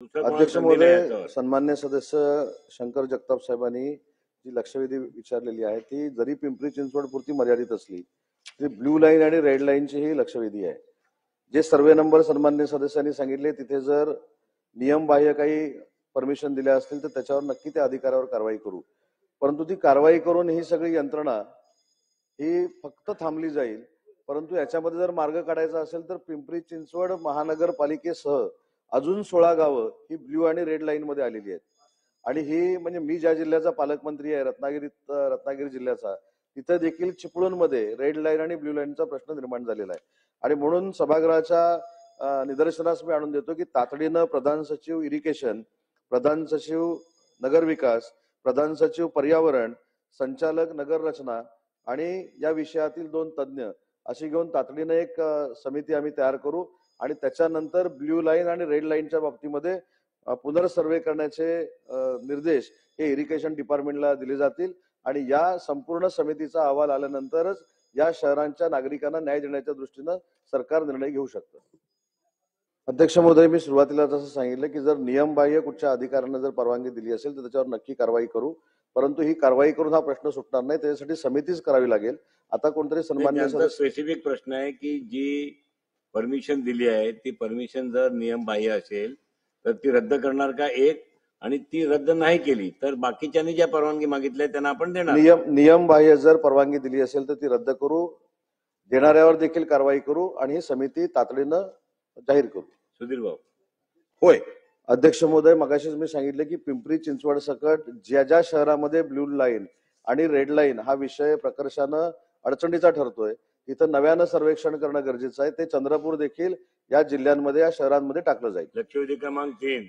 अध्यक्ष महोदय, सन्मान्य सदस्य शंकर जगताप साहेबांनी जी लक्षवेधी विचारलेली आहे ती जरी पिंपरी चिंचवड पुरती मर्यादित असली तरी ब्ल्यू लाईन आणि रेड लाईनची ही लक्षवेधी आहे. जे सर्वे नंबर सन्मान्य सदस्यांनी सांगितले तिथे जर नियमबाह्य काही परमिशन दिल्या असतील तर त्याच्यावर नक्की त्या अधिकाऱ्यावर कारवाई करू. परंतु ती कारवाई करून ही सगळी यंत्रणा ही फक्त थांबली जाईल. परंतु याच्यामध्ये जर मार्ग काढायचा असेल तर पिंपरी चिंचवड महानगरपालिकेसह अजून 16 गावं ही ब्ल्यू आणि रेड लाईन मध्ये आलेली आहेत. आणि ही म्हणजे मी ज्या जिल्ह्याचा पालकमंत्री आहे रत्नागिरी जिल्ह्याचा, तिथे देखील चिपळूणमध्ये रेड लाईन आणि ब्ल्यू लाईनचा प्रश्न निर्माण झालेला आहे. आणि म्हणून सभागृहाच्या निदर्शनास मी आणून देतो की तातडीनं प्रधान सचिव इरिगेशन, प्रधान सचिव नगर विकास, प्रधान सचिव पर्यावरण, संचालक नगर रचना आणि या विषयातील 2 तज्ञ अशी घेऊन तातडीनं एक समिती आम्ही तयार करू आणि त्याच्यानंतर ब्ल्यू लाईन आणि रेड लाईनच्या बाबतीमध्ये पुनर्सर्वे करण्याचे निर्देश हे इरिगेशन डिपार्टमेंटला दिले जातील. आणि या संपूर्ण समितीचा अहवाल आल्यानंतरच या शहरांच्या नागरिकांना न्याय देण्याच्या दृष्टीनं सरकार निर्णय घेऊ शकतं. अध्यक्ष महोदय, मी सुरुवातीला जसं सांगितलं की जर नियमबाह्य कुठच्या अधिकाऱ्यांना जर परवानगी दिली असेल तर त्याच्यावर नक्की कारवाई करू. परंतु ही कारवाई करून हा प्रश्न सुटणार नाही, त्याच्यासाठी समितीच करावी लागेल. आता कोणतरी सन्मान्य स्पेसिफिक प्रश्न आहे की जी परमिशन दिली आहे ती परमिशन जर नियमबाह्य असेल तर ती रद्द करणार का एक, आणि ती रद्द नाही केली तर बाकीच्यांनी ज्या परवानगी मागितल्या त्यांना आपण देणार. नियमबाह्य जर परवानगी दिली असेल तर ती रद्द करू, देणाऱ्यावर देखील कारवाई करू आणि ही समिती तातडीनं जाहीर करू. सुधीर भाऊ. होय अध्यक्ष महोदय, मगाशीच मी सांगितलं की पिंपरी चिंचवड सकट ज्या ज्या शहरामध्ये ब्ल्यू लाईन आणि रेड लाईन हा विषय प्रकर्षानं अडचणीचा ठरतोय तिथं नव्यानं सर्वेक्षण करणं गरजेचं आहे. ते चंद्रपूर देखील या जिल्ह्यांमध्ये या शहरांमध्ये टाकलं जाईल. लक्षवेधी क्रमांक 3